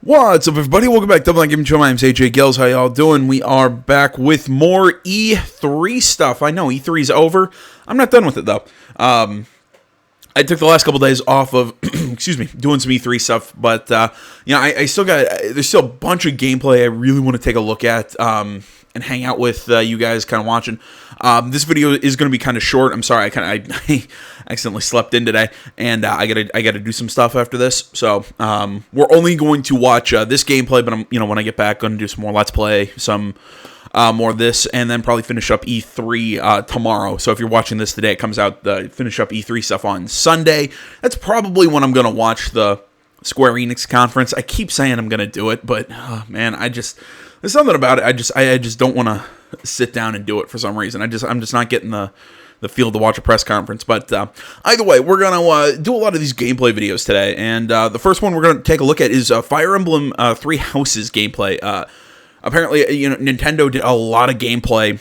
What's up, everybody? Welcome back to Double Line Gaming Show. My name's AJ Gills. How y'all doing? We are back with more E3 stuff. I know E3's over. I'm not done with it though. I took the last couple days off of, excuse me, doing some E3 stuff, but I still got. There's still a bunch of gameplay I really want to take a look at and hang out with you guys, kind of watching. This video is going to be kind of short. I'm sorry, I accidentally slept in today, and I gotta do some stuff after this. So we're only going to watch this gameplay, but when I get back, going to do some more Let's Play, some more of this, and then probably finish up E3 tomorrow. So if you're watching this today, it comes out finish up E3 stuff on Sunday. That's probably when I'm going to watch the Square Enix conference. I keep saying I'm going to do it, but man, there's something about it. I just don't want to sit down and do it for some reason. I'm just not getting the feel to watch a press conference. But either way, we're gonna do a lot of these gameplay videos today, and the first one we're gonna take a look at is Fire Emblem Three Houses gameplay. Apparently, Nintendo did a lot of gameplay,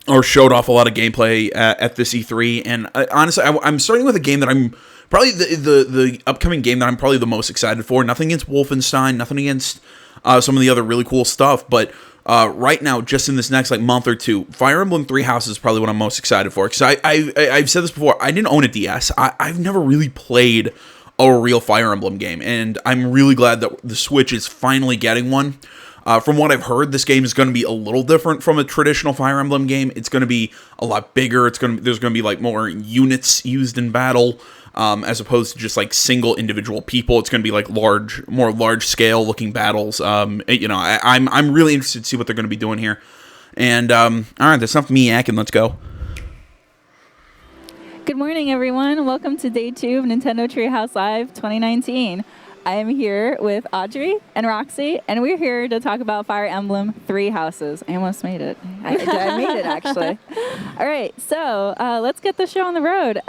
or showed off a lot of gameplay at this E3, and honestly, I'm starting with a game that I'm probably the upcoming game that I'm probably the most excited for. Nothing against Wolfenstein, nothing against some of the other really cool stuff, but right now, just in this next month or two, Fire Emblem Three Houses is probably what I'm most excited for. Because I've said this before, I didn't own a DS. I've never really played a real Fire Emblem game, and I'm really glad that the Switch is finally getting one. From what I've heard, this game is going to be a little different from a traditional Fire Emblem game. It's going to be a lot bigger. There's going to be more units used in battle, as opposed to just single individual people. It's going to be more large scale looking battles. I'm really interested to see what they're going to be doing here. And all right, that's enough me yakking. Let's go. Good morning, everyone. Welcome to day 2 of Nintendo Treehouse Live 2019. I am here with Audrey and Roxy, and we're here to talk about Fire Emblem Three Houses. I almost made it. I made it, actually. All right, so let's get the show on the road.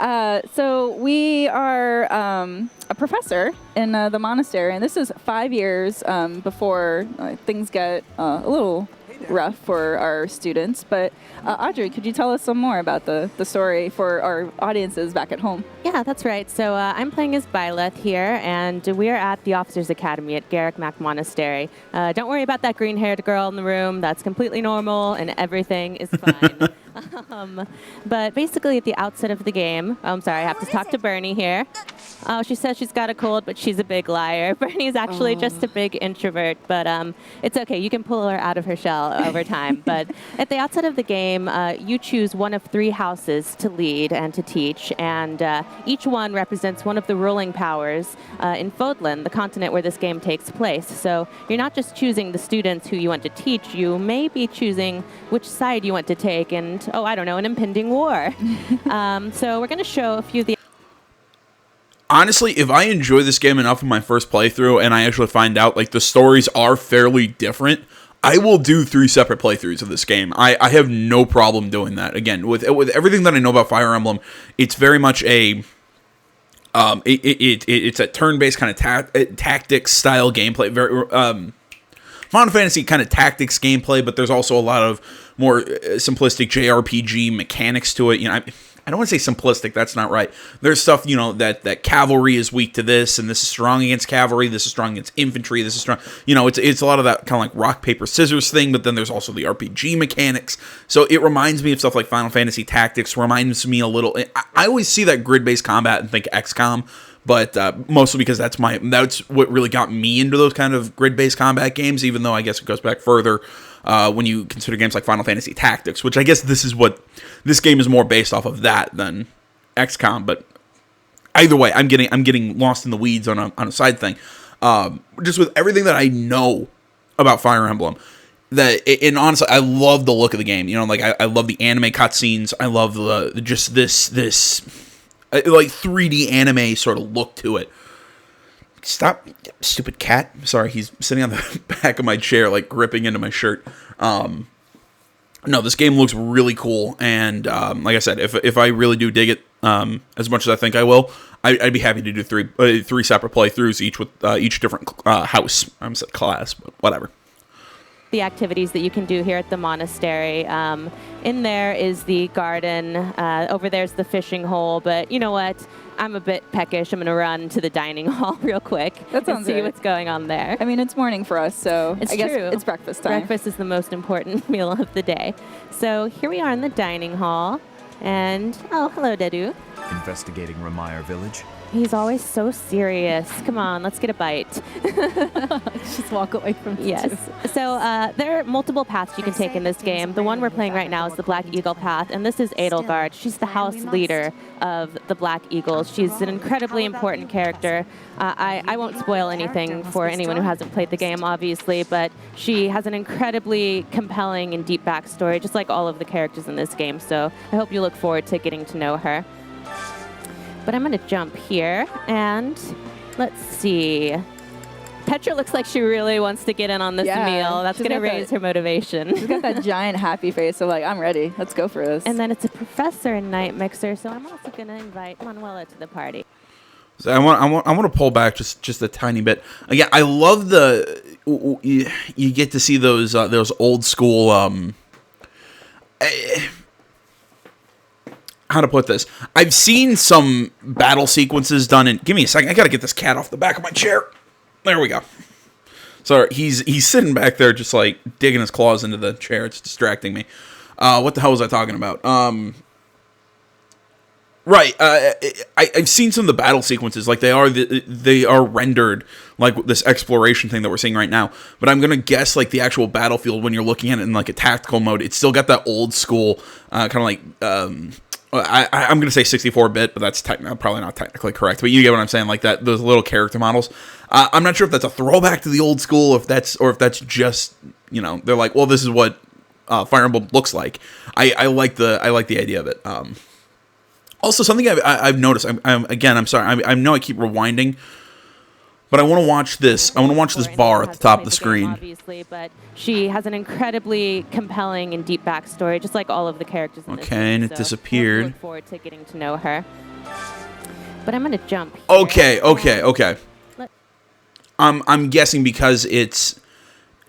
So we are a professor in the monastery, and this is 5 years before things get a little rough for our students. But Audrey, could you tell us some more about the story for our audiences back at home? Yeah, that's right. So I'm playing as Byleth here, and we are at the Officers Academy at Garrick Mac Monastery. Don't worry about that green-haired girl in the room. That's completely normal, and everything is fine. But basically, at the outset of the game, I'm sorry, I have to talk to Bernie here. Oh, she says she's got a cold, but she's a big liar. Bernie's actually just a big introvert, but it's okay. You can pull her out of her shell over time. But at the outset of the game, you choose one of 3 houses to lead and to teach, and each one represents one of the ruling powers in Fodlan, the continent where this game takes place. So you're not just choosing the students who you want to teach, you may be choosing which side you want to take, and, oh, I don't know, an impending war. So we're going to show a few of the... Honestly, if I enjoy this game enough in my first playthrough, and I actually find out the stories are fairly different, I will do 3 separate playthroughs of this game. I have no problem doing that. Again, with everything that I know about Fire Emblem, it's very much a it's a turn-based kind of tactics style gameplay. Very Final Fantasy kind of tactics gameplay, but there's also a lot of more simplistic JRPG mechanics to it. I don't want to say simplistic, that's not right. There's stuff, that cavalry is weak to this, and this is strong against cavalry, this is strong against infantry, this is strong, it's a lot of that kind of rock, paper, scissors thing, but then there's also the RPG mechanics. So it reminds me of stuff like Final Fantasy Tactics, reminds me a little, I always see that grid-based combat and think XCOM, but mostly because that's what really got me into those kind of grid-based combat games, even though I guess it goes back further when you consider games like Final Fantasy Tactics, which I guess this game is more based off of that than XCOM. But either way, I'm getting lost in the weeds on a side thing. Just with everything that I know about Fire Emblem, and honestly, I love the look of the game. I love the anime cutscenes. I love this 3D anime sort of look to it. Stop, stupid cat. Sorry, he's sitting on the back of my chair, gripping into my shirt. No, this game looks really cool, and like I said, if I really do dig it as much as I think I will, I'd be happy to do three separate playthroughs, each with each different house. I almost said class, but whatever. the activities that you can do here at the monastery. In there is the garden. Over there's the fishing hole. But you know what? I'm a bit peckish. I'm going to run to the dining hall real quick and see what's going on there. I mean, it's morning for us, so It's I guess true. it's breakfast time. Breakfast is the most important meal of the day. So here we are in the dining hall. And, oh, hello, Dedu. Investigating Ramire Village. He's always so serious. Come on, let's get a bite. Just walk away from it. Yes. So there are multiple paths you can take in this game. The one we're playing right now is the Black Eagle path, and this is Edelgard. She's the house leader of the Black Eagles. She's an incredibly important character. I won't spoil anything for anyone who hasn't played the game, obviously, but she has an incredibly compelling and deep backstory, just like all of the characters in this game. So I hope you look forward to getting to know her. But I'm going to jump here, and let's see. Petra looks like she really wants to get in on this meal. That's going to raise her motivation. She's got that giant happy face, so like, I'm ready. Let's go for this. And then it's a professor in Night Mixer, so I'm also going to invite Manuela to the party. So I want to pull back just a tiny bit. Again, I love you get to see those old school how to put this. I've seen some battle sequences done in. Give me a second. I gotta get this cat off the back of my chair. There we go. Sorry, he's sitting back there just like digging his claws into the chair. It's distracting me. What the hell was I talking about? Right. I've seen some of the battle sequences. Like they are rendered like this exploration thing that we're seeing right now. But I'm gonna guess like the actual battlefield when you're looking at it in like a tactical mode, it's still got that old school kind of like. I'm going to say 64-bit, but that's probably not technically correct. But you get what I'm saying, like that those little character models. I'm not sure if that's a throwback to the old school, or if that's just they're like, well, this is what Fire Emblem looks like. I like the idea of it. Also, something I've noticed. I'm sorry. I know I keep rewinding. But I want to watch this. I want to watch this bar at the top of the screen. Obviously, but she has an incredibly compelling and deep backstory, just like all of the characters in this game. Okay, and it disappeared. I look forward to getting to know her. But I'm going to jump here. Okay. I'm guessing because it's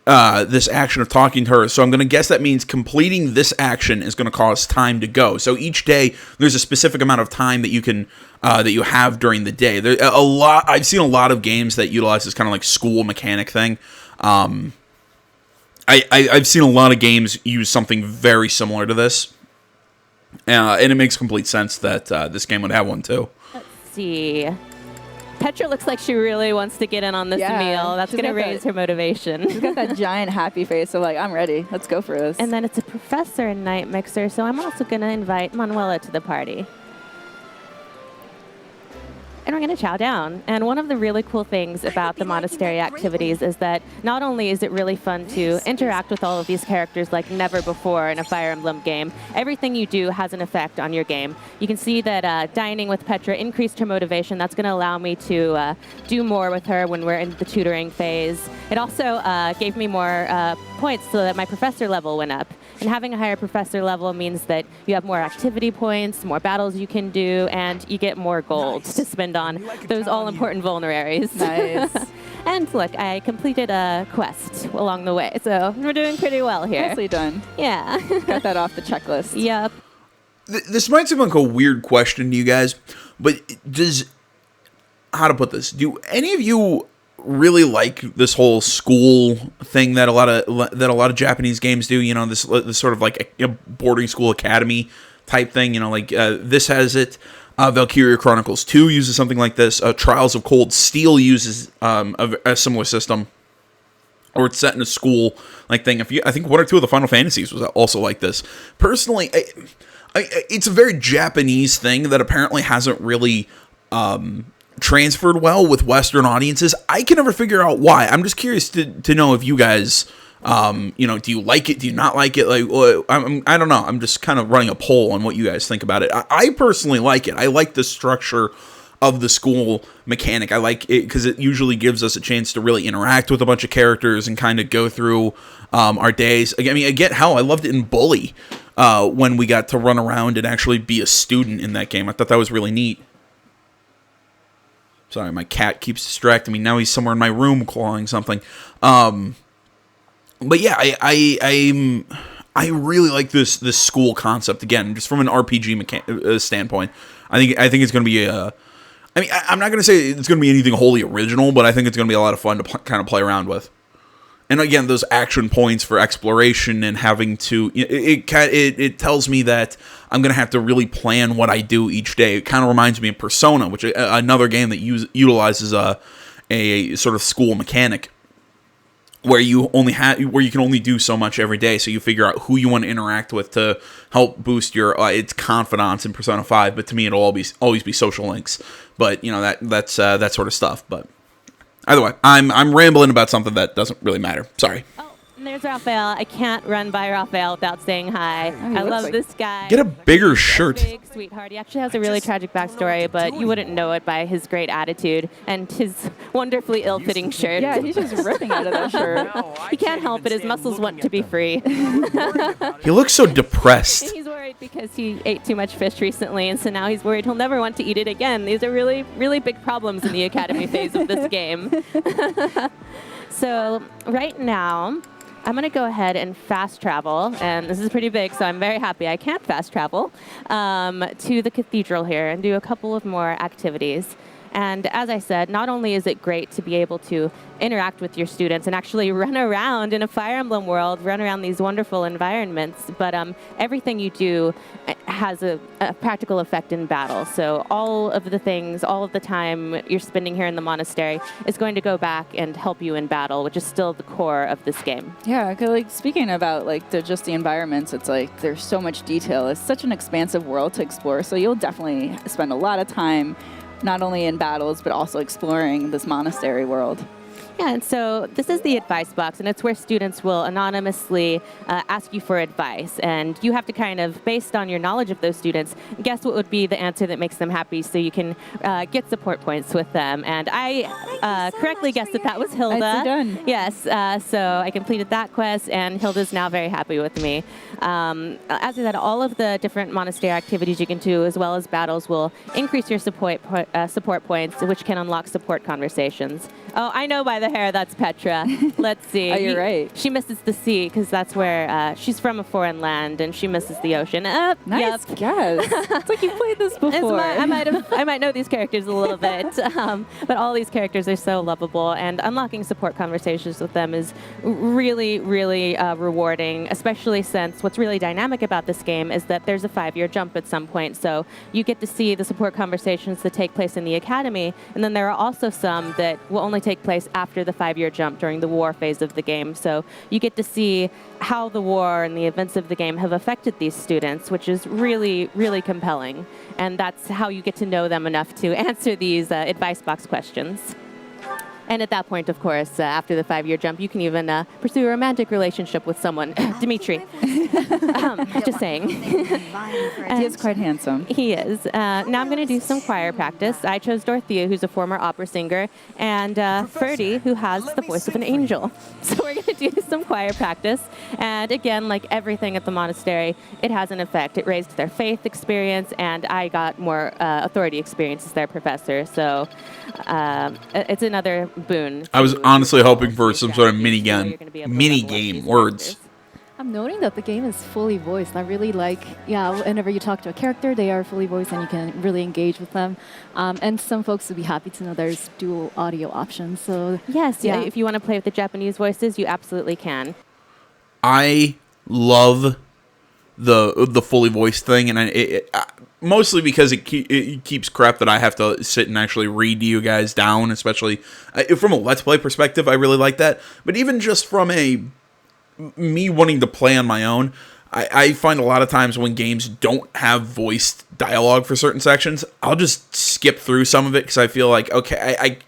this action of talking to her. So I'm going to guess that means completing this action is going to cause time to go. So each day there's a specific amount of time that you can that you have during the day. There a lot. I've seen a lot of games that utilize this kind of like school mechanic thing. I've seen a lot of games use something very similar to this, and it makes complete sense that this game would have one too. Let's see. Petra looks like she really wants to get in on this meal. That's going to raise her motivation. She's got that giant happy face, so like, I'm ready. Let's go for this. And then it's a professor in Night Mixer, so I'm also going to invite Manuela to the party. And we're going to chow down. And one of the really cool things about the monastery activities is that not only is it really fun to interact with all of these characters like never before in a Fire Emblem game, everything you do has an effect on your game. You can see that dining with Petra increased her motivation. That's going to allow me to do more with her when we're in the tutoring phase. It also gave me more points so that my professor level went up. And having a higher professor level means that you have more activity points, more battles you can do, and you get more gold to spend on those all-important vulneraries. Nice. And look, I completed a quest along the way, so we're doing pretty well here. Nicely done. Yeah. Got that off the checklist. Yep. This might seem like a weird question to you guys, but how to put this? Do any of you really like this whole school thing that a lot of Japanese games do? This sort of like a boarding school academy type thing. This has it. Valkyria Chronicles 2 uses something like this. Trials of Cold Steel uses a similar system, or it's set in a school like thing. I think one or two of the Final Fantasies was also like this. Personally, it's a very Japanese thing that apparently hasn't really transferred well with Western audiences. I can never figure out why. I'm just curious to know if you guys, do you like it? Do you not like it? Like, I don't know. I'm just kind of running a poll on what you guys think about it. I personally like it. I like the structure of the school mechanic. I like it because it usually gives us a chance to really interact with a bunch of characters and kind of go through our days. I get how I loved it in Bully when we got to run around and actually be a student in that game. I thought that was really neat. Sorry, my cat keeps distracting me. Now he's somewhere in my room clawing something. but yeah, I really like this school concept again, just from an RPG standpoint. I think it's going to be a. I mean, I'm not going to say it's going to be anything wholly original, but I think it's going to be a lot of fun to kind of play around with. And again, those action points for exploration and having to it tells me that I'm going to have to really plan what I do each day. It kind of reminds me of Persona, which another game that utilizes a sort of school mechanic where you can only do so much every day. So you figure out who you want to interact with to help boost your its confidence in Persona 5. But to me, it'll always be social links. But that's that sort of stuff. But either way, I'm rambling about something that doesn't really matter. Sorry. Oh, and there's Raphael. I can't run by Raphael without saying hi. I love this guy. Get a bigger shirt. Big sweetheart. He actually has a really tragic backstory, but you wouldn't know it by his great attitude and his wonderfully ill-fitting shirt. Yeah, he's just ripping out of that shirt. He can't help it. His muscles want to be free. He looks so depressed. He's worried because he ate too much fish recently, and so now he's worried he'll never want to eat it again. These are really, really big problems in the academy phase of this game. So right now, I'm going to go ahead and fast travel, and this is pretty big, so I'm very happy I can fast travel to the cathedral here and do a couple of more activities. And as I said, not only is it great to be able to interact with your students and actually run around in a Fire Emblem world, run around these wonderful environments, but everything you do has a practical effect in battle. So all of the things, all of the time you're spending here in the monastery is going to go back and help you in battle, which is still the core of this game. Yeah, 'cause, like, speaking about like just the environments, it's like there's so much detail. It's such an expansive world to explore, so you'll definitely spend a lot of time not only in battles, but also exploring this monastery world. Yeah, and so this is the advice box, and it's where students will anonymously ask you for advice. And you have to kind of, based on your knowledge of those students, guess what would be the answer that makes them happy so you can get support points with them. And I correctly guessed that was Hilda. Nicely done. Yes, so I completed that quest, and Hilda's now very happy with me. As I said, all of the different monastery activities you can do, as well as battles, will increase your support points, which can unlock support conversations. Oh, I know by the hair, that's Petra. Let's see. Oh, you're right. She misses the sea because that's where she's from a foreign land, and she misses the ocean. Nice Yep. guess. It's like you played this before. I might know these characters a little bit, but all these characters are so lovable, and unlocking support conversations with them is really, really rewarding, especially since what's really dynamic about this game is that there's a 5-year jump at some point, so you get to see the support conversations that take place in the academy, and then there are also some that will only take place after the 5-year jump during the war phase of the game, so you get to see how the war and the events of the game have affected these students, which is really, really compelling. And that's how you get to know them enough to answer these advice box questions. And at that point, of course, after the 5-year jump, you can even pursue a romantic relationship with someone. Dimitri. Just saying. He is quite handsome. He is. Now I'm going to do some choir practice. I chose Dorothea, who's a former opera singer, and Ferdy, who has the voice of an angel. So we're going to do some choir practice. And again, like everything at the monastery, it has an effect. It raised their faith experience, and I got more authority experience as their professor. So it's another boon. I was honestly hoping for some sort of mini game words. I'm noting that the game is fully voiced. I really like, whenever you talk to a character, they are fully voiced and you can really engage with them. And some folks would be happy to know there's dual audio options. So yes, yeah. If you want to play with the Japanese voices, you absolutely can. I love the fully voiced thing, and mostly because it keeps crap that I have to sit and actually read you guys down, especially from a Let's Play perspective. I really like that, but even just from me wanting to play on my own, I find a lot of times when games don't have voiced dialogue for certain sections, I'll just skip through some of it because I feel like, okay,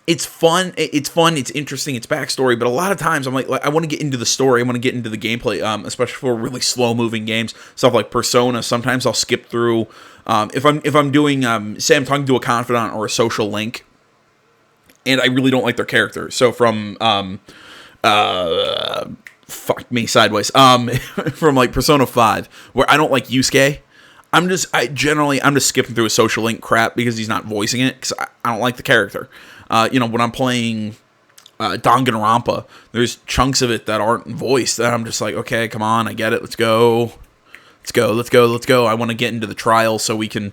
it's fun, it's interesting, it's backstory, but a lot of times I'm like I want to get into the story, I want to get into the gameplay, especially for really slow-moving games, stuff like Persona. Sometimes I'll skip through, if I'm doing, say I'm talking to a confidant or a social link, and I really don't like their character. So from, fuck me sideways, from like Persona 5, where I don't like Yusuke, I'm just skipping through a social link crap because he's not voicing it, because I don't like the character. When I'm playing Danganronpa. There's chunks of it that aren't voiced that I'm just like, okay, come on, I get it. Let's go. I want to get into the trial so we can,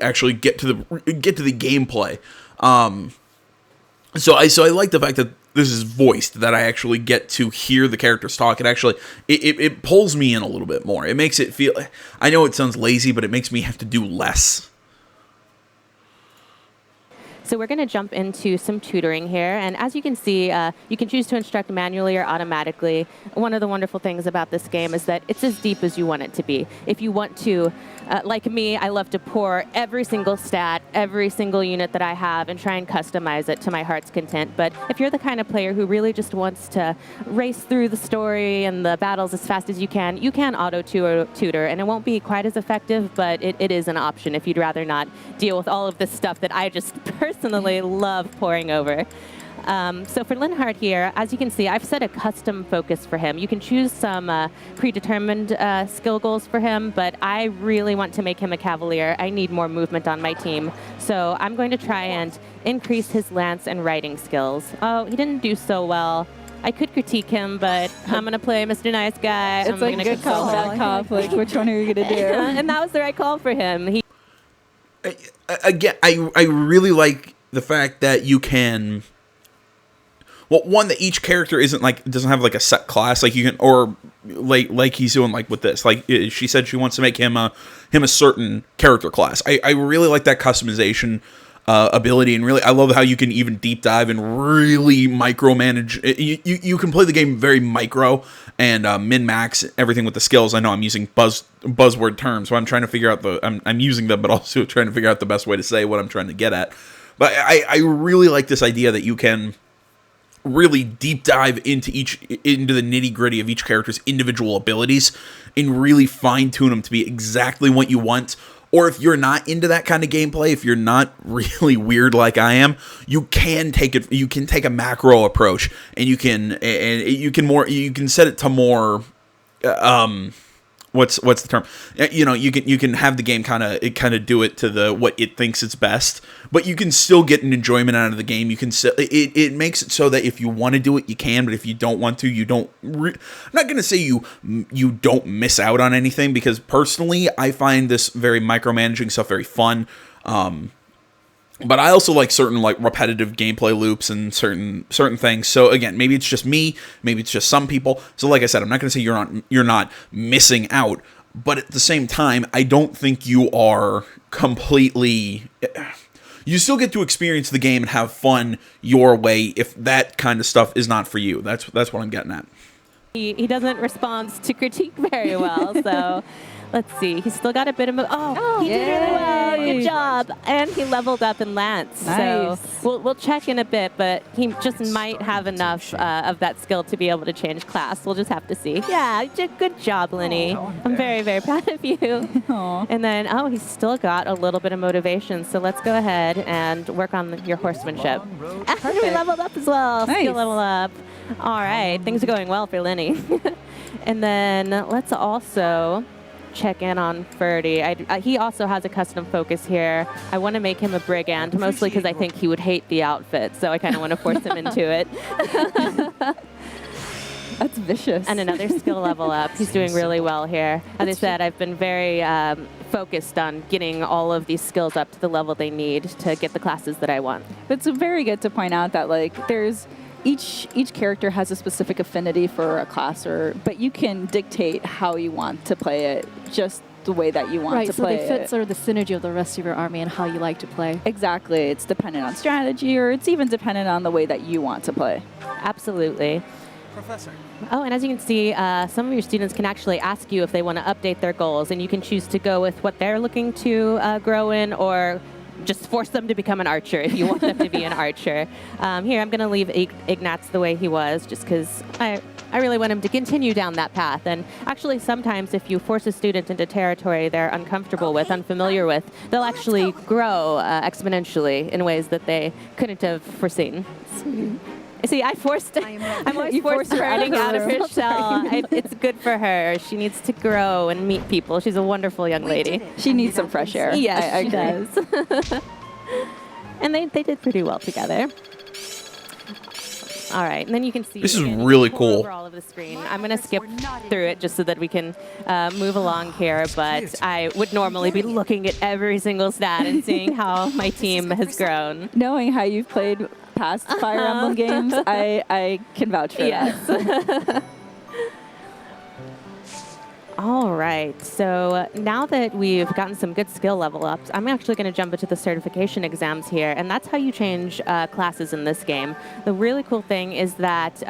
actually get to the gameplay. So I like the fact that this is voiced, that I actually get to hear the characters talk. It pulls me in a little bit more. It makes it feel, I know it sounds lazy, but it makes me have to do less. So we're going to jump into some tutoring here. And as you can see, you can choose to instruct manually or automatically. One of the wonderful things about this game is that it's as deep as you want it to be. If you want to, like me, I love to pour every single stat, every single unit that I have, and try and customize it to my heart's content. But if you're the kind of player who really just wants to race through the story and the battles as fast as you can auto-tutor, and it won't be quite as effective, but it is an option if you'd rather not deal with all of this stuff that I just personally love pouring over. So for Linhardt here, as you can see, I've set a custom focus for him. You can choose some predetermined skill goals for him, but I really want to make him a cavalier. I need more movement on my team. So I'm going to try and increase his lance and riding skills. Oh, he didn't do so well. I could critique him, but I'm going to play Mr. Nice Guy. It's like a good call, bad cop. Like, which one are you going to do? And that was the right call for him. Again, I really like the fact that you can... Well, one, that each character doesn't have like a set class, like you can, or like he's doing like with this. Like she said, she wants to make him a certain character class. I really like that customization ability, and really I love how you can even deep dive and really micromanage. You can play the game very micro and min max everything with the skills. I know I'm using buzzword terms, so I'm trying to figure out I'm using them, but also trying to figure out the best way to say what I'm trying to get at. But I really like this idea that you can really deep dive into the nitty-gritty of each character's individual abilities and really fine-tune them to be exactly what you want. Or if you're not into that kind of gameplay, if you're not really weird like I am, you can take a macro approach, and you can set it to more what's the term? You can have the game kind of do it to what it thinks it's best, but you can still get an enjoyment out of the game. You can it makes it so that if you want to do it, you can, but if you don't want to, you don't. I'm not going to say you don't miss out on anything, because personally, I find this very micromanaging stuff very fun. But I also like certain repetitive gameplay loops and certain things. So again, maybe it's just me, maybe it's just some people. So like I said, I'm not going to say you're not missing out, but at the same time, I don't think you are completely. You still get to experience the game and have fun your way if that kind of stuff is not for you. That's what I'm getting at. He doesn't respond to critique very well, so let's see. He's still got a bit of... he did really well. Good job. And he leveled up in Lance. Nice. So we'll check in a bit, but he just might have enough of that skill to be able to change class. We'll just have to see. Yeah, good job, Lenny. I'm very, very proud of you. And then, he's still got a little bit of motivation. So let's go ahead and work on your horsemanship. And we leveled up as well. Nice. Skill level up. All right. Things are going well for Lenny. And then let's also check in on Ferdy. He also has a custom focus here. I want to make him a brigand, mostly because I think he would hate the outfit, so I kind of want to force him into it. That's vicious. And another skill level up. He's doing really well here. As I said, I've been very focused on getting all of these skills up to the level they need to get the classes that I want. It's very good to point out that there's each character has a specific affinity for a class, but you can dictate how you want to play it, just the way that you want to play it. Right, so they fit sort of the synergy of the rest of your army and how you like to play. Exactly. It's dependent on strategy, or it's even dependent on the way that you want to play. Absolutely. Professor. Oh, and as you can see, some of your students can actually ask you if they want to update their goals, and you can choose to go with what they're looking to grow in, or just force them to become an archer if you want them to be an archer. Here, I'm going to leave Ignatz the way he was, just because I really want him to continue down that path. And actually, sometimes if you force a student into territory they're uncomfortable with, unfamiliar with, they'll actually grow exponentially in ways that they couldn't have foreseen. See, I'm always forced running out of her shell. It's good for her. She needs to grow and meet people. She's a wonderful young lady. She needs some fresh air. Yes, she does. And they did pretty well together. All right, and then you can see This is again, really pour cool. over all of the screen. I'm going to skip through it just so that we can move along here, but I would normally be looking at every single stat and seeing how my team has grown. Knowing how you've played past Fire Emblem games, I can vouch for that. All right, so now that we've gotten some good skill level ups, I'm actually going to jump into the certification exams here, and that's how you change classes in this game. The really cool thing is that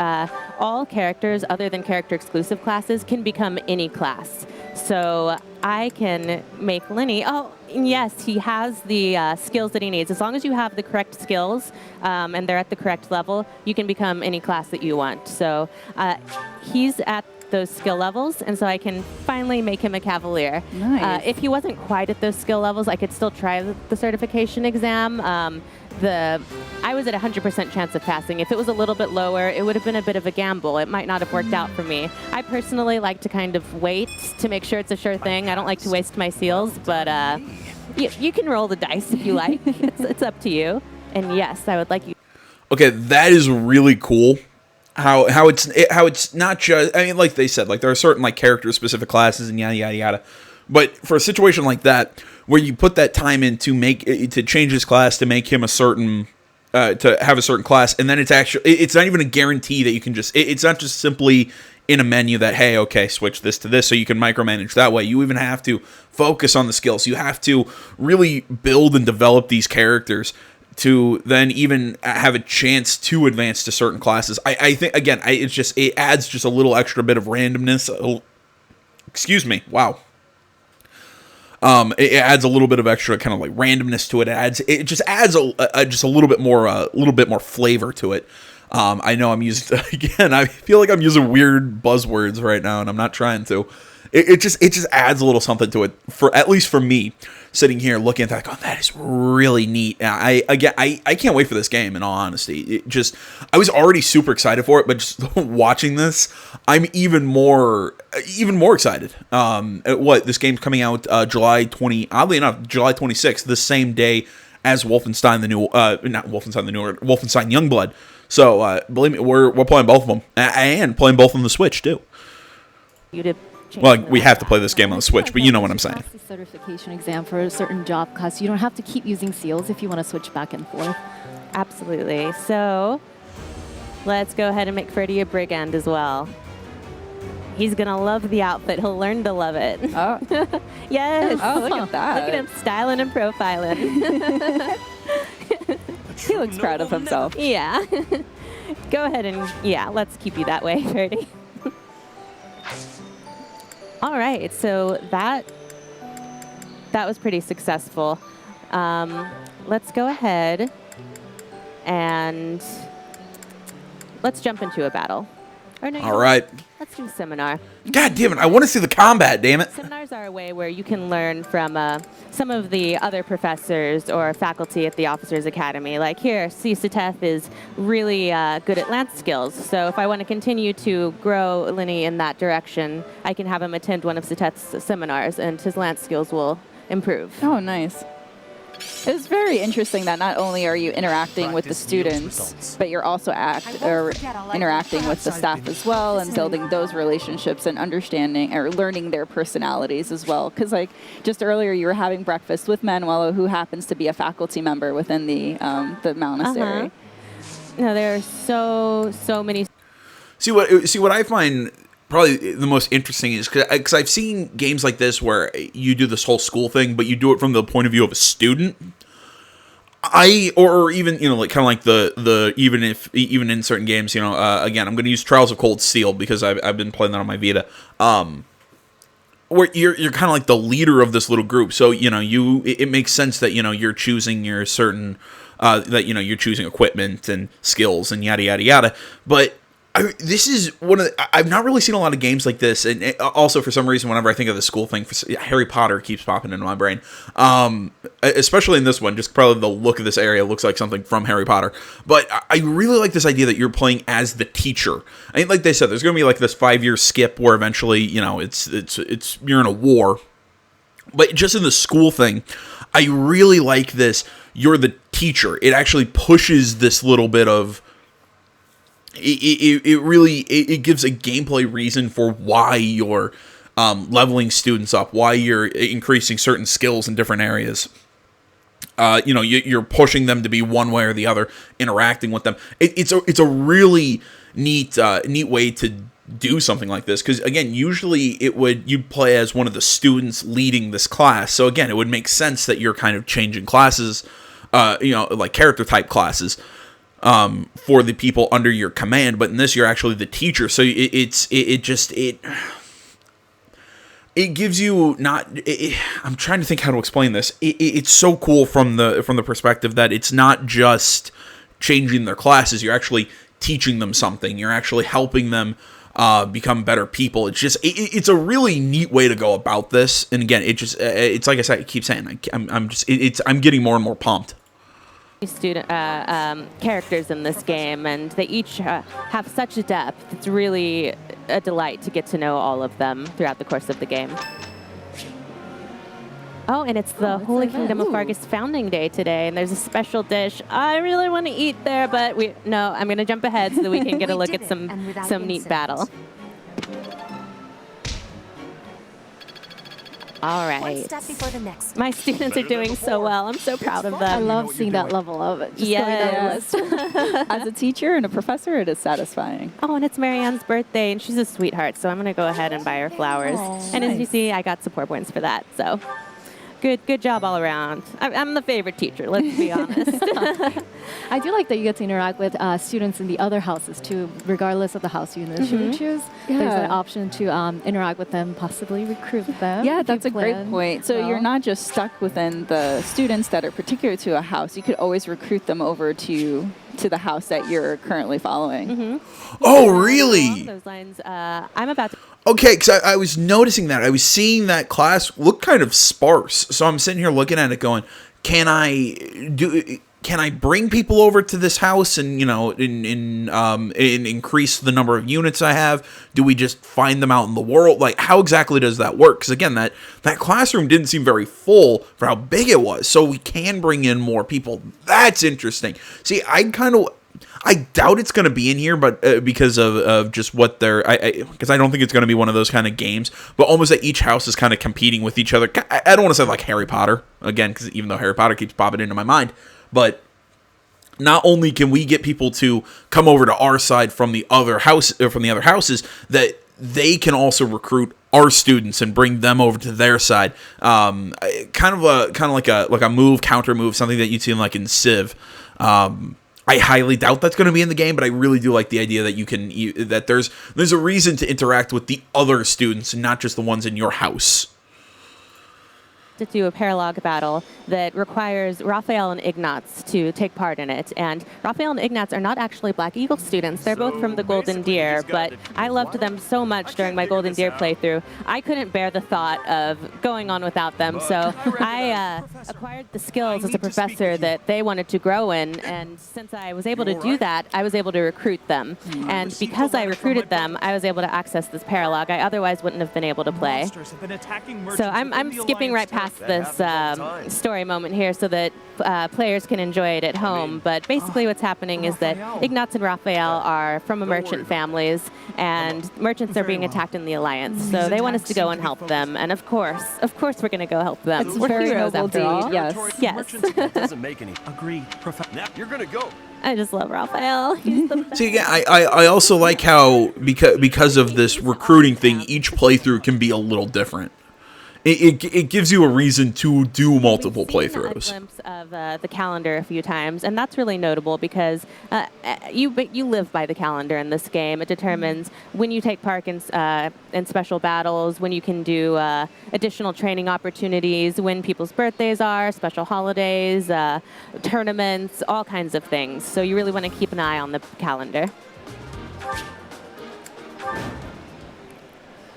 all characters other than character exclusive classes can become any class. So I can make Lenny, oh yes, he has the skills that he needs. As long as you have the correct skills and they're at the correct level, you can become any class that you want. So he's at those skill levels, and so I can finally make him a Cavalier. Nice. If he wasn't quite at those skill levels, I could still try the certification exam. I was at 100% chance of passing. If it was a little bit lower, it would have been a bit of a gamble. It might not have worked out for me. I personally like to kind of wait to make sure it's a sure thing. I don't like to waste my seals, but you can roll the dice if you like. It's up to you. And yes, I would like you. Okay, that is really cool. How it's not just, I mean, like they said, like there are certain like character specific classes and yada yada yada, but for a situation like that where you put that time in to change his class to make him a certain to have a certain class, and then it's not even a guarantee that you can just it's not just simply in a menu that, hey, okay, switch this to this so you can micromanage that way. You even have to focus on the skills. You have to really build and develop these characters to then even have a chance to advance to certain classes. I think, again, it adds just a little extra bit of randomness. Excuse me. Wow. It adds a little bit of extra kind of like randomness to it. It just adds just a little bit more flavor to it. I know I'm using, again, I feel like I'm using weird buzzwords right now, and I'm not trying to. It just adds a little something to it, at least for me, sitting here looking at that, going, that is really neat. I can't wait for this game, in all honesty. I was already super excited for it, but just watching this, I'm even more excited. This game's coming out oddly enough, July 26th, the same day as Wolfenstein Wolfenstein Youngblood. So believe me, we're playing both of them, and playing both on the Switch too. Well, we have to play this game on the Switch, but you know what I'm saying. Pass the certification exam for a certain job class. You don't have to keep using seals if you want to switch back and forth. Absolutely. So let's go ahead and make Freddy a brigand as well. He's going to love the outfit. He'll learn to love it. Oh. Yes. Oh, look at that. Look at him styling and profiling. He looks proud of himself. Yeah. Go ahead and, let's keep you that way, Freddy. All right, so that was pretty successful. Let's go ahead and let's jump into a battle. Or no, All right. Let's do a seminar. God damn it! I want to see the combat. Damn it! Seminars are a way where you can learn from some of the other professors or faculty at the Officers Academy. Like here, Sateth is really good at lance skills. So if I want to continue to grow Lenny in that direction, I can have him attend one of Sateth's seminars, and his lance skills will improve. Oh, nice. It's very interesting that not only are you interacting with the students, but you're also interacting with the staff as well, and building those relationships and understanding or learning their personalities as well. Because like just earlier, you were having breakfast with Manuelo, who happens to be a faculty member within the monastery. No, there are so many. See what I find probably the most interesting is because I've seen games like this where you do this whole school thing, but you do it from the point of view of a student. Or even like kind of like the even in certain games, again, I'm going to use Trials of Cold Steel because I've been playing that on my Vita. Where you're kind of like the leader of this little group, so it makes sense that you're choosing your certain you're choosing equipment and skills and yada yada yada, but. This is I've not really seen a lot of games like this, and also for some reason, whenever I think of the school thing, Harry Potter keeps popping into my brain. Especially in this one, just probably the look of this area looks like something from Harry Potter. But I really like this idea that you're playing as the teacher. I mean, like they said, there's going to be like this 5-year skip where eventually, it's you're in a war. But just in the school thing, I really like this. You're the teacher. It actually pushes this little bit of it really gives a gameplay reason for why you're leveling students up, why you're increasing certain skills in different areas. You're pushing them to be one way or the other, interacting with them. It's a really neat way to do something like this, because again, usually you'd play as one of the students leading this class. So again, it would make sense that you're kind of changing classes, like character type classes, for the people under your command. But in this, you're actually the teacher. So it gives you I'm trying to think how to explain this. It's so cool from the perspective that it's not just changing their classes. You're actually teaching them something. You're actually helping them become better people. It's a really neat way to go about this. And again, it's like I said, I keep saying, I'm getting more and more pumped. Student characters in this game, and they each have such a depth. It's really a delight to get to know all of them throughout the course of the game. Oh, and it's the Holy Kingdom of Fargus Founding Day today, and there's a special dish. I really want to eat there, but I'm going to jump ahead so that we can get a look at some neat battle. All right. One step before the next. My students are doing so well. I'm so proud of them. I love seeing that level of it. Yes. As a teacher and a professor, it is satisfying. Oh, and it's Marianne's birthday, and she's a sweetheart, so I'm going to go ahead and buy her flowers. And as you see, I got support points for that, so good job all around. I'm the favorite teacher, let's be honest. I do like that you get to interact with students in the other houses too, regardless of the house you initially choose. Yeah. There's an option to interact with them, possibly recruit them. Yeah, if that's you a great plan point. So you're well. not just stuck within the students that are particular to a house. You could always recruit them over to the house that you're currently following. Oh, Along really? those lines, I'm about to... Okay, because I was noticing that. I was seeing that class look kind of sparse. So I'm sitting here looking at it going, can I bring people over to this house and, increase the number of units I have? Do we just find them out in the world? Like, how exactly does that work? Because again, that classroom didn't seem very full for how big it was. So we can bring in more people. That's interesting. See, I doubt it's going to be in here, but because of just what because I don't think it's going to be one of those kind of games, but almost that each house is kind of competing with each other. I don't want to say like Harry Potter, again, because even though Harry Potter keeps popping into my mind, but not only can we get people to come over to our side from the other houses, that they can also recruit our students and bring them over to their side. Kind of like a counter move, something that you'd see like in Civ. I highly doubt that's going to be in the game, but I really do like the idea that that there's a reason to interact with the other students and not just the ones in your house. To do a paralog battle that requires Raphael and Ignatz to take part in it. And Raphael and Ignatz are not actually Black Eagle students. They're both from the Golden Deer, but I loved them so much during my Golden Deer playthrough. I couldn't bear the thought of going on without them, so I acquired the skills as a professor that they wanted to grow in, and since I was able to do that, I was able to recruit them. And because I recruited them, I was able to access this paralog I otherwise wouldn't have been able to play. So I'm skipping right past this story moment here so that players can enjoy it at home. But basically what's happening is that Ignatz and Raphael are from a merchant families, and merchants are being attacked in the Alliance. So they want us to go and help them. And of course, we're going to go help them. It's We're very heroes noble after deed, all. yes. Yes. Doesn't make any. Agreed. You're gonna go. I just love Raphael. He's the best. See, again, I also like how because of this recruiting thing, each playthrough can be a little different. It gives you a reason to do multiple We've seen playthroughs. a glimpse of the calendar a few times, and that's really notable because you live by the calendar in this game. It determines when you take part in special battles, when you can do additional training opportunities, when people's birthdays are, special holidays, tournaments, all kinds of things. So you really want to keep an eye on the calendar.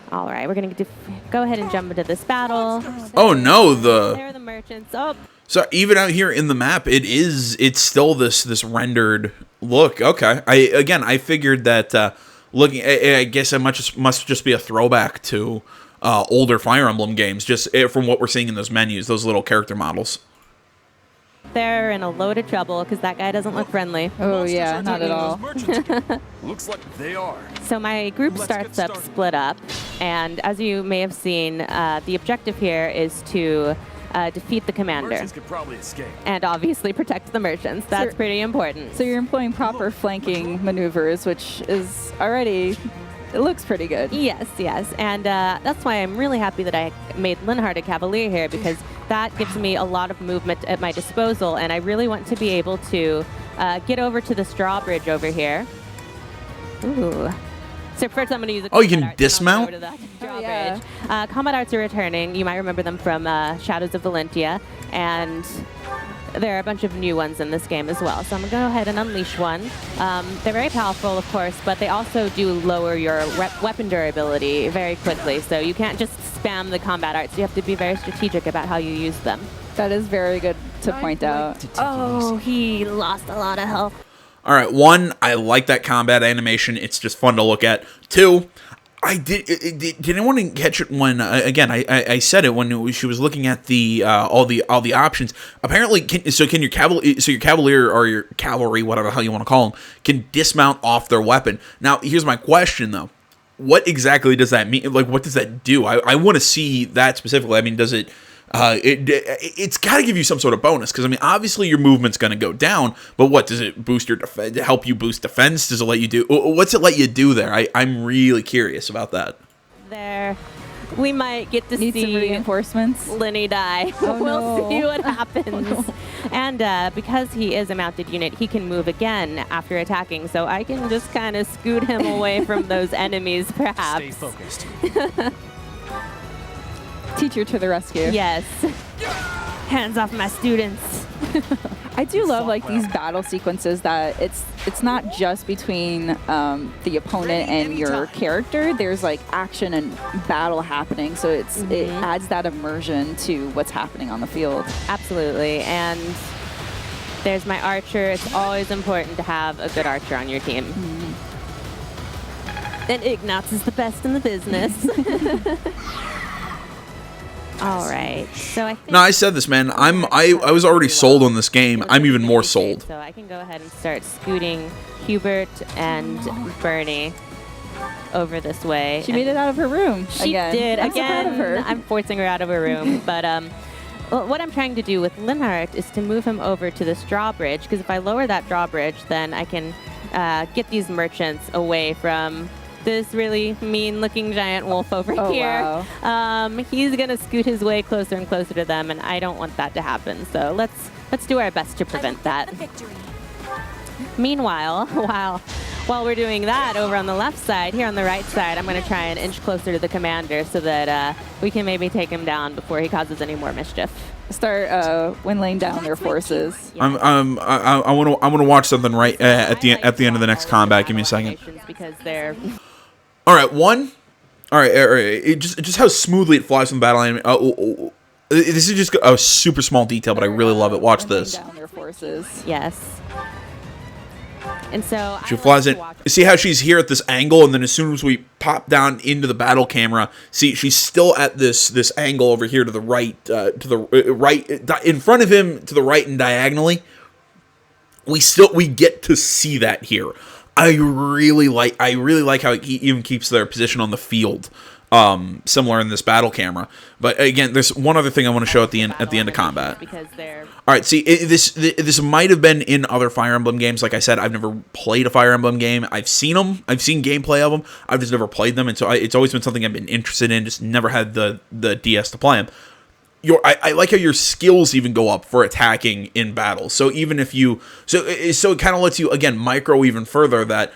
All right, we're going to go ahead and jump into this battle. Oh no, There are the merchants. Oh, so even out here in the map, it's still this rendered look. Okay, I figured that looking, I guess it must just be a throwback to older Fire Emblem games, just from what we're seeing in those menus, those little character models. they're in a load of trouble because that guy doesn't look friendly. Oh Monsters yeah, are not at taking all. those merchants again. Looks like they are. So my group Let's starts get up started. split up, and as you may have seen, the objective here is to defeat the commander Merchants could probably escape. and obviously protect the merchants. That's pretty important. So you're employing proper flanking maneuvers, which is already, it looks pretty good. Yes, yes, and that's why I'm really happy that I made Linhardt a Cavalier here, because that gives me a lot of movement at my disposal, and I really want to be able to get over to this drawbridge over here. Ooh. So first I'm going to use a Oh, you combat can arts, and I'll dismount? go to that Oh, yeah. drawbridge. Combat arts are returning. You might remember them from Shadows of Valentia, and there are a bunch of new ones in this game as well. So I'm going to go ahead and unleash one. They're very powerful, of course, but they also do lower your weapon durability very quickly. So you can't just spam the combat arts. You have to be very strategic about how you use them. That is very good to point out. Oh, he lost a lot of health. All right, one, I like that combat animation. It's just fun to look at. Two, did anyone catch it when again I said it when she was looking at the all the options. Apparently, can your cavalier or your cavalry, whatever the hell you want to call them, can dismount off their weapon. Now, here's my question though: what exactly does that mean? Like, what does that do? I want to see that specifically. I mean, does it? It's got to give you some sort of bonus, because I mean, obviously your movement's going to go down, but what does it boost your help you boost defense? Does it let you do? What's it let you do there? I'm really curious about that. There, we might get to Need some see reinforcements. Lenny die. Oh, We'll no. see what happens. And because he is a mounted unit, he can move again after attacking, so I can just kind of scoot him away from those enemies, perhaps. Stay focused. Teacher to the rescue. Yes. Hands off my students. I do love like these battle sequences that it's not just between the opponent and your character. There's like action and battle happening, so it adds that immersion to what's happening on the field. Absolutely. And there's my archer. It's always important to have a good archer on your team. And Ignatz is the best in the business. All right. So I think No, I said this, man. I was already sold on this game. I'm even more sold. So I can go ahead and start scooting Hubert and Bernie over this way. She made it out of her room. She again. did. I'm so proud Again, of her. I'm forcing her out of her room. But well, what I'm trying to do with Linhardt is to move him over to this drawbridge, because if I lower that drawbridge, then I can get these merchants away from this really mean-looking giant wolf over Oh, here. wow. He's gonna scoot his way closer and closer to them, and I don't want that to happen. So let's do our best to prevent that. Meanwhile, while we're doing that over on the left side, here on the right side, I'm gonna try and inch closer to the commander so that we can maybe take him down before he causes any more mischief. Start when down their forces. I want to watch something right at the end of the next combat. Give me a second. Because they're All right, one. All right. It just how smoothly it flies from the battle anime. This is just a super small detail, but I really love it. Watch Laying this. down their forces. yes. And so She flies in. See how she's here at this angle, and then as soon as we pop down into the battle camera, see she's still at this angle over here to the right, right in front of him, to the right and diagonally. We get to see that here. I really like how he even keeps their position on the field, similar in this battle camera. But again, there's one other thing I want to show at the end of combat. Because they're All right, see, this might have been in other Fire Emblem games. Like I said, I've never played a Fire Emblem game. I've seen them. I've seen gameplay of them. I've just never played them, and so it's always been something I've been interested in. Just never had the DS to play them. I like how your skills even go up for attacking in battle. So even if you so it kind of lets you again micro even further that.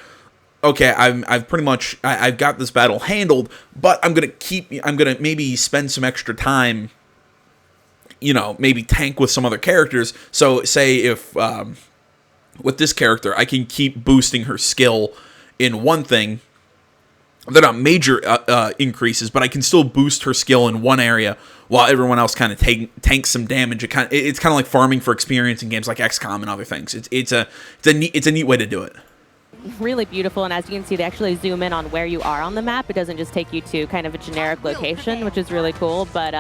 Okay, I've pretty much I've got this battle handled, but I'm gonna maybe spend some extra time. Maybe tank with some other characters. So say if with this character, I can keep boosting her skill in one thing. They're not major increases, but I can still boost her skill in one area while everyone else kind of tanks some damage. It's kind of like farming for experience in games like XCOM and other things. It's a neat way to do it. really beautiful, and as you can see, they actually zoom in on where you are on the map. It doesn't just take you to kind of a generic location, which is really cool, but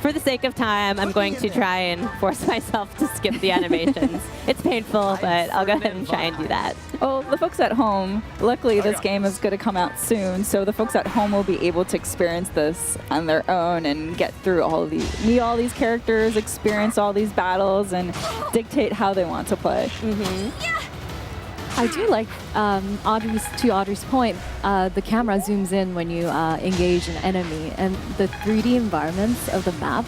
for the sake of time, I'm going to try and force myself to skip the animations. It's painful, but I'll go ahead and try and do that. Well, the folks at home, luckily this game is going to come out soon, so the folks at home will be able to experience this on their own and get through all of these, meet all these characters, experience all these battles, and dictate how they want to play. I do like Audrey's point, the camera zooms in when you engage an enemy, and the 3D environments of the map.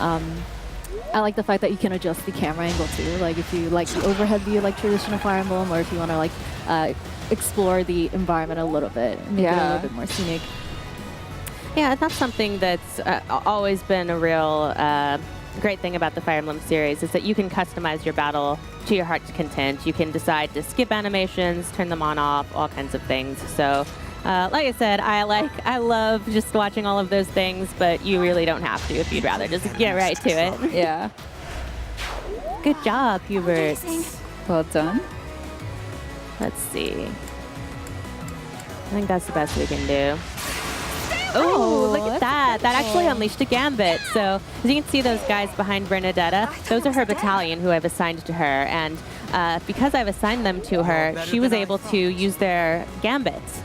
I like the fact that you can adjust the camera angle too. Like if you like the overhead view like traditional Fire Emblem, or if you want to like explore the environment a little bit, make it a little bit more scenic. Yeah, that's something that's always been a real great thing about the Fire Emblem series, is that you can customize your battle to your heart's content. You can decide to skip animations, turn them on, off, all kinds of things. So, like I said, I love just watching all of those things, but you really don't have to if you'd rather just get right to it. Yeah. Good job, Hubert. Well done. Let's see. I think that's the best we can do. Oh, look at that. That actually unleashed a gambit. So as you can see, those guys behind Bernadetta, those are her battalion who I've assigned to her. And because I've assigned them to her, she was able to use their gambits,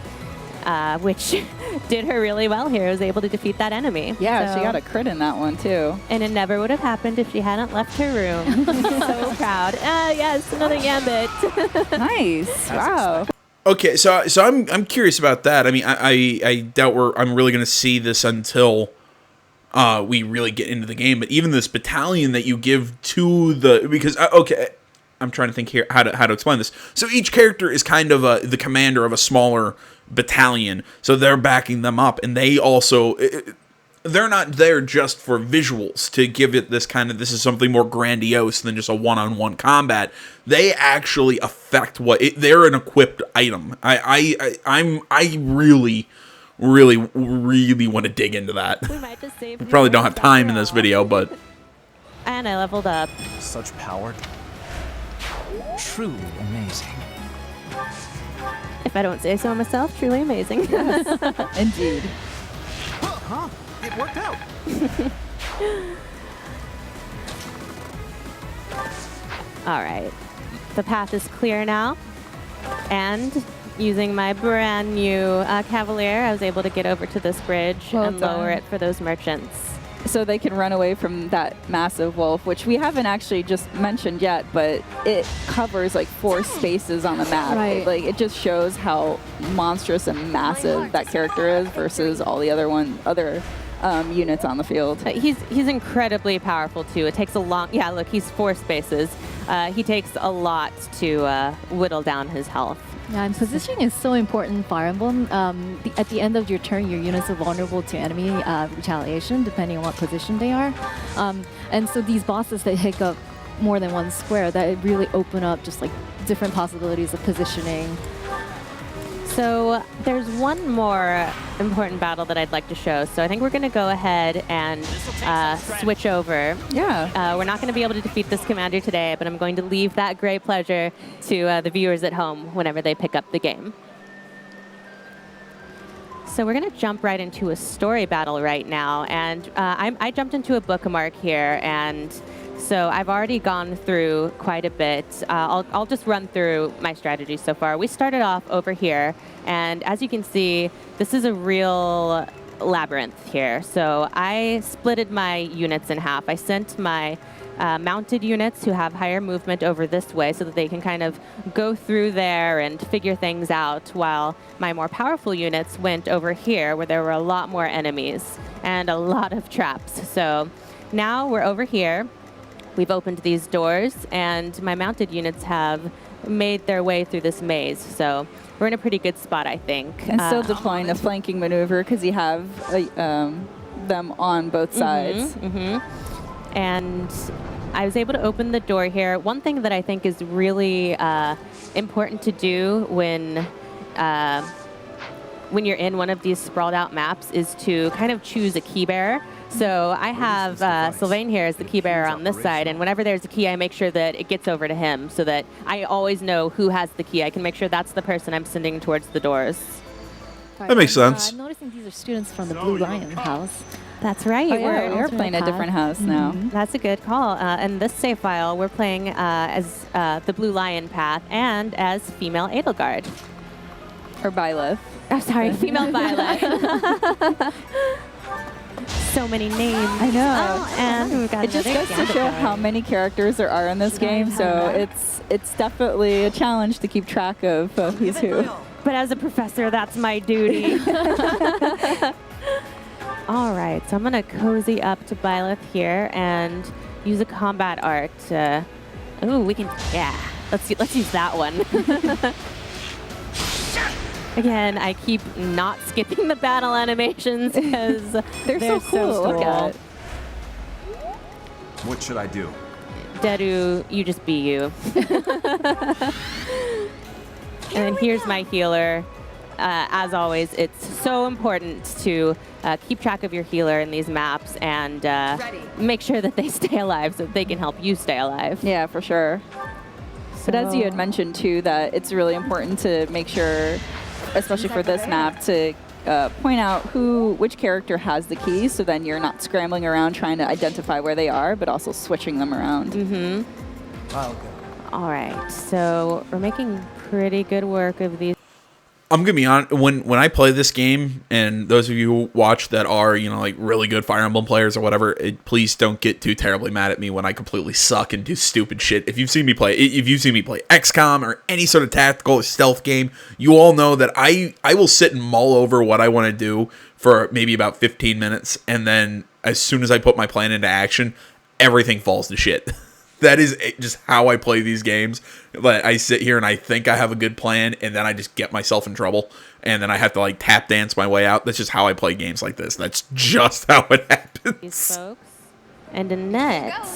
which did her really well here. Was able to defeat that enemy. Yeah, she got a crit in that one, too. And it never would have happened if she hadn't left her room. So proud. Yes, another gambit. Nice. Wow. Okay, so I'm curious about that. I mean, I doubt I'm really going to see this until we really get into the game. But even this battalion that you give to the, because okay, I'm trying to think here how to explain this. So each character is kind of the commander of a smaller battalion, so they're backing them up, and they also. They're not there just for visuals to give it this kind of, this is something more grandiose than just a one-on-one combat. They actually affect they're an equipped item. I really want to dig into that. We might just save. We probably don't have time in this video, but. And I leveled up. Such power. Truly amazing. If I don't say so myself, truly amazing. Indeed. Huh? It worked out. All right. The path is clear now. And using my brand new Cavalier, I was able to get over to this bridge and lower it for those merchants. So they can run away from that massive wolf, which we haven't actually just mentioned yet, but it covers like 4 spaces on the map. Right. It just shows how monstrous and massive that character is versus all the other units on the field. He's incredibly powerful too. It takes a long, yeah, look, he's 4 spaces. He takes a lot to whittle down his health. Yeah, and positioning is so important in Fire Emblem. At the end of your turn, your units are vulnerable to enemy retaliation, depending on what position they are. And so these bosses that take up more than one square, that really open up just like different possibilities of positioning. So there's one more important battle that I'd like to show. So I think we're going to go ahead and switch over. Yeah. We're not going to be able to defeat this commander today, but I'm going to leave that great pleasure to the viewers at home whenever they pick up the game. So we're going to jump right into a story battle right now. And I jumped into a bookmark here, and so I've already gone through quite a bit. I'll just run through my strategy so far. We started off over here, and as you can see, this is a real labyrinth here. So I splitted my units in half. I sent my mounted units who have higher movement over this way so that they can kind of go through there and figure things out, while my more powerful units went over here where there were a lot more enemies and a lot of traps. So now we're over here. We've opened these doors, and my mounted units have made their way through this maze. So we're in a pretty good spot, I think. And still deploying a flanking maneuver because you have them on both sides. And I was able to open the door here. One thing that I think is really important to do when you're in one of these sprawled out maps is to kind of choose a key bearer. So I have Sylvain here as the key bearer on this side, and whenever there's a key, I make sure that it gets over to him so that I always know who has the key. I can make sure that's the person I'm sending towards the doors. That makes sense. I'm noticing these are students from the Blue Lion house. That's right. Oh, yeah, we're playing a different house now. That's a good call. In this save file, we're playing as the Blue Lion path and as female Edelgard. Or Byleth. Oh, sorry, female Violet. So many names. I know. Oh, and we've got It just another goes to show Gambit how many characters there are in this game, so it's definitely a challenge to keep track of who's who. But as a professor, that's my duty. All right, so I'm gonna cozy up to Byleth here and use a combat art. Ooh, we can, yeah. Let's use that one. Again, I keep not skipping the battle animations because They're so cool to look at. What should I do? Dedu, you just be you. And then here's my healer. As always, it's so important to keep track of your healer in these maps and make sure that they stay alive so that they can help you stay alive. Yeah, for sure. But as you had mentioned too, that it's really important to make sure, especially for this map, to point out which character has the keys, so then you're not scrambling around trying to identify where they are, but also switching them around. I'll go. All right, so we're making pretty good work of these. I'm gonna be honest. When I play this game, and those of you who watch that are like really good Fire Emblem players or whatever, please don't get too terribly mad at me when I completely suck and do stupid shit. If you've seen me play XCOM or any sort of tactical or stealth game, you all know that I will sit and mull over what I want to do for maybe about 15 minutes, and then as soon as I put my plan into action, everything falls to shit. That is just how I play these games. Like, I sit here and I think I have a good plan, and then I just get myself in trouble, and then I have to tap dance my way out. That's just how I play games like this. That's just how it happens. These folks. And Annette,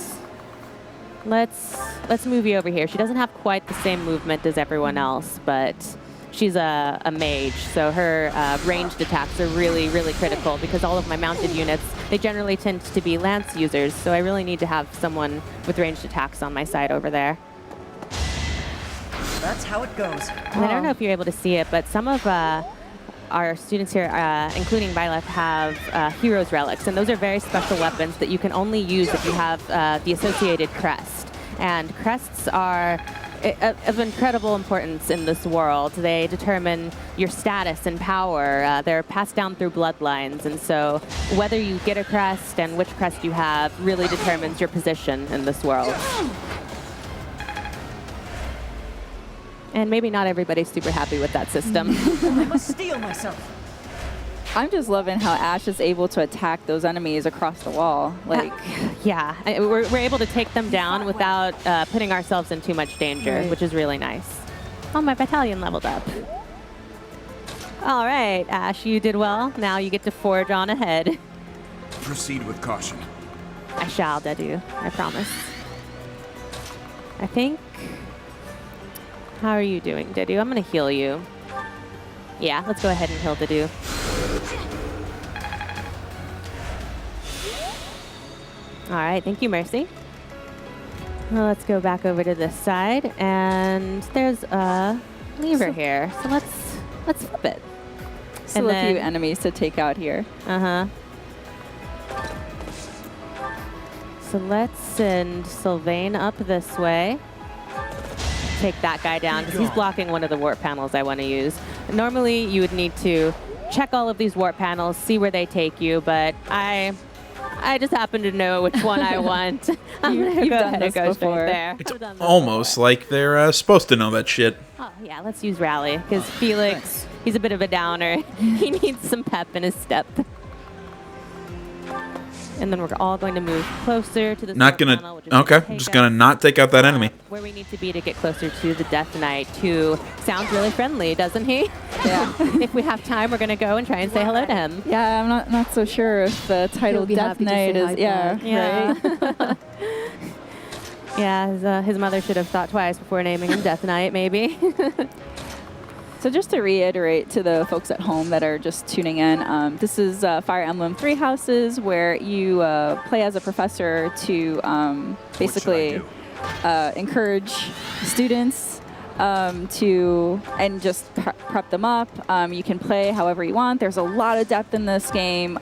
let's move you over here. She doesn't have quite the same movement as everyone else, but she's a mage, so her ranged attacks are really, really critical because all of my mounted units, they generally tend to be lance users, so I really need to have someone with ranged attacks on my side over there. That's how it goes. And I don't know if you're able to see it, but some of our students here, including Byleth, have Heroes Relics, and those are very special weapons that you can only use if you have the associated crest. And crests are of incredible importance in this world. They determine your status and power. They're passed down through bloodlines, and so whether you get a crest and which crest you have really determines your position in this world. And maybe not everybody's super happy with that system. I must steel myself. I'm just loving how Ash is able to attack those enemies across the wall. Yeah, we're able to take them down without putting ourselves in too much danger, which is really nice. Oh, my battalion leveled up. All right, Ash, you did well. Now you get to forge on ahead. Proceed with caution. I shall, Dedu. I promise. I think... How are you doing, Dedu? I'm going to heal you. Yeah, let's go ahead and heal Dedu. All right, thank you, Mercy. Well, let's go back over to this side, and there's a lever here. So let's flip it. Still a few enemies to take out here. So let's send Sylvain up this way. Take that guy down because he's blocking one of the warp panels I want to use. Normally, you would need to check all of these warp panels, see where they take you, but I just happen to know which one I want. I'm going to go ahead and go straight there. It's almost like they're supposed to know that shit. Oh, yeah, let's use Rally because Felix, he's a bit of a downer. He needs some pep in his step. And then we're all going to move closer to the panel, which is okay, just gonna not take out that enemy. Where we need to be to get closer to the Death Knight, who sounds really friendly, doesn't he? Yeah. If we have time, we're going to go and try and say hello to him. Yeah, I'm not so sure if the title Death Knight is. Yeah. Right? Yeah, his mother should have thought twice before naming him Death Knight, maybe. So just to reiterate to the folks at home that are just tuning in, this is Fire Emblem 3 Houses, where you play as a professor to basically encourage students and just prep them up. You can play however you want. There's a lot of depth in this game.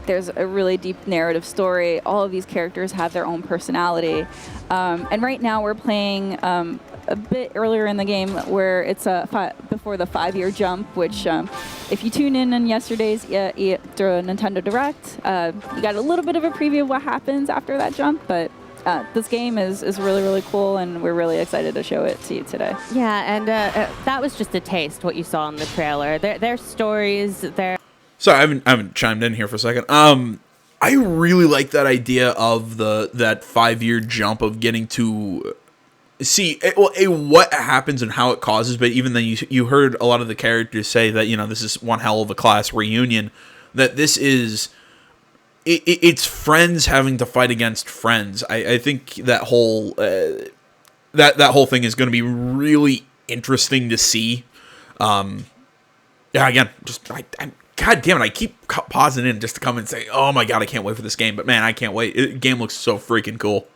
There's a really deep narrative story. All of these characters have their own personality. And right now we're playing a bit earlier in the game where it's before the 5-year jump, which if you tune in on yesterday's Nintendo Direct, you got a little bit of a preview of what happens after that jump, but this game is really, really cool, and we're really excited to show it to you today. Yeah, and that was just a taste, what you saw in the trailer. Their stories, their... Sorry, I haven't chimed in here for a second. I really like that idea of that 5-year jump of getting to see what happens and how it causes. But even then, you heard a lot of the characters say that, you know, this is one hell of a class reunion. That this is it's friends having to fight against friends. I think that whole that whole thing is going to be really interesting to see. Yeah, again, just God damn it, I keep pausing in just to come and say, oh my God, I can't wait for this game. But man, I can't wait. The game looks so freaking cool.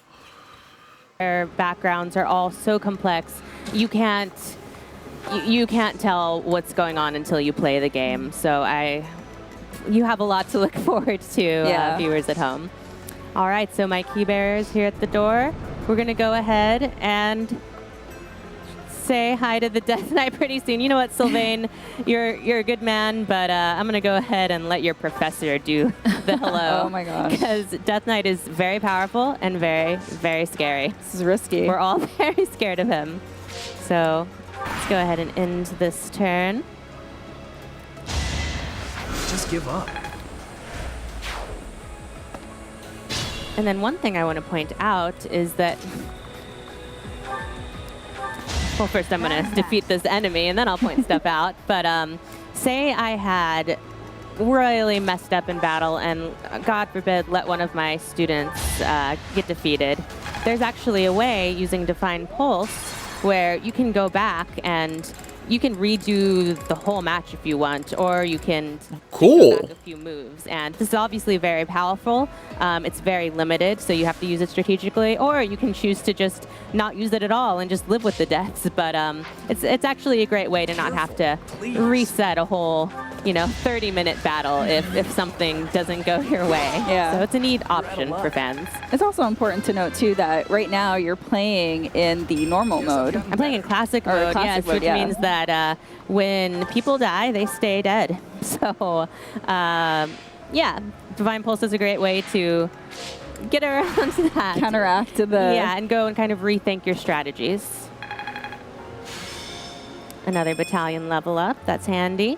Their backgrounds are all so complex. You can't tell what's going on until you play the game. So you have a lot to look forward to, viewers at home. All right, so my key bearers here at the door. We're going to go ahead and say hi to the Death Knight pretty soon. You know what, Sylvain, you're a good man, but I'm going to go ahead and let your professor do the hello. Oh my gosh. Because Death Knight is very powerful and very, very scary. This is risky. We're all very scared of him. So let's go ahead and end this turn. Just give up. And then one thing I want to point out is that, well, first I'm going to defeat this enemy, and then I'll point stuff out. But say I had royally messed up in battle and, God forbid, let one of my students get defeated. There's actually a way using Divine Pulse where you can go back and you can redo the whole match if you want, or you can go back a few moves. And this is obviously very powerful. It's very limited, so you have to use it strategically, or you can choose to just not use it at all and just live with the deaths. But it's actually a great way to not have to reset a whole 30-minute battle if something doesn't go your way. Yeah. So it's a neat option for fans. It's also important to note, too, that right now you're playing in the normal mode. I'm playing in classic mode, which means that when people die, they stay dead. So, yeah, Divine Pulse is a great way to get around that. Counteract the... Yeah, and go and kind of rethink your strategies. Another battalion level up. That's handy.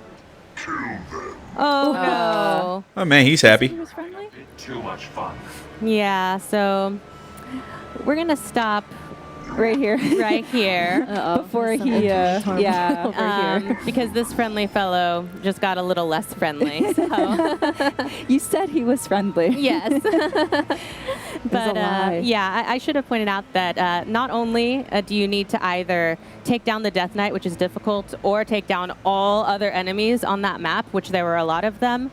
Oh, no. Oh, man, he's happy. He was friendly? Too much fun. Yeah, so we're going to stop right here. Right here. Before he, over here. Because this friendly fellow just got a little less friendly. So. You said he was friendly. Yes. But yeah, I should have pointed out that not only do you need to either take down the Death Knight, which is difficult, or take down all other enemies on that map, which there were a lot of them,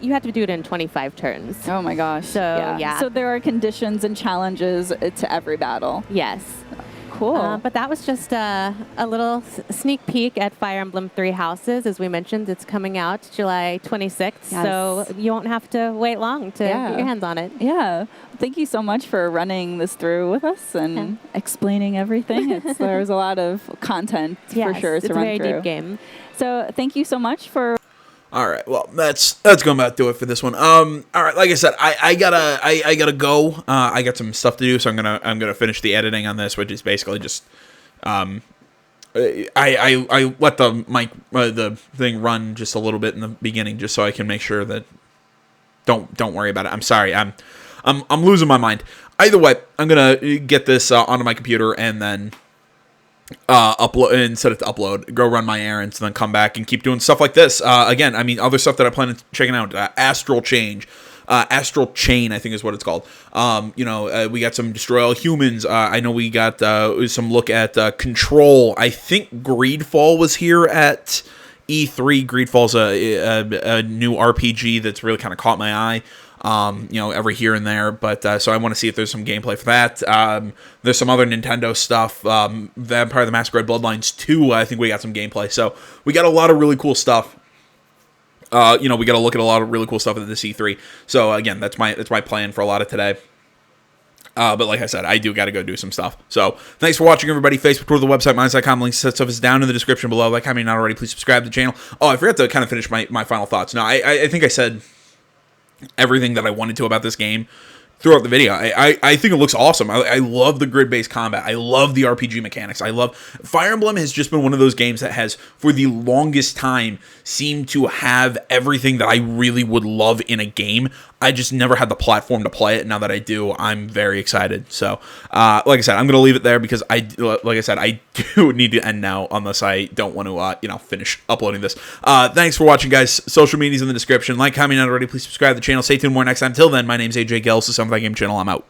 you have to do it in 25 turns. Oh my gosh. So, yeah. So there are conditions and challenges to every battle. Yes. Cool. But that was just a little sneak peek at Fire Emblem Three Houses. As we mentioned, it's coming out July 26th, so you won't have to wait long to get your hands on it. Yeah. Thank you so much for running this through with us and explaining everything. There's a lot of content for sure to run through. It's a very deep game. So thank you so much for... All right, well, that's going to do it for this one. All right, like I said, I gotta go. I got some stuff to do, so I'm gonna finish the editing on this, which is basically just I let the mic the thing run just a little bit in the beginning, just so I can make sure that don't worry about it. I'm sorry, I'm losing my mind. Either way, I'm gonna get this onto my computer and then upload and set it to upload, go run my errands, and then come back and keep doing stuff like this. Again, I mean, other stuff that I plan on checking out, Astral Chain, I think is what it's called. We got some Destroy All Humans. I know we got some look at Control. I think Greedfall was here at E3. Greedfall's a new RPG that's really kind of caught my eye. every here and there. But so I want to see if there's some gameplay for that. There's some other Nintendo stuff. Vampire the Masquerade Bloodlines 2, I think we got some gameplay. So we got a lot of really cool stuff. We got to look at a lot of really cool stuff at the E3. So again, that's my plan for a lot of today. But like I said, I do got to go do some stuff. So thanks for watching, everybody. Facebook, Twitter, the website, minds.com. Links to that stuff is down in the description below. Like, comment not already, please subscribe to the channel. Oh, I forgot to kind of finish my final thoughts. No, I think I said everything that I wanted to about this game throughout the video. I think it looks awesome. I love the grid-based combat. I love the RPG mechanics. Fire Emblem has just been one of those games that has, for the longest time, seemed to have everything that I really would love in a game. I just never had the platform to play it. Now that I do, I'm very excited. So, like I said, I'm going to leave it there because I do need to end now unless I don't want to, finish uploading this. Thanks for watching, guys. Social media's in the description. Like, comment not already. Please subscribe to the channel. Stay tuned more next time. Till then, my name's AJ Gels. This is Game Channel. I'm out.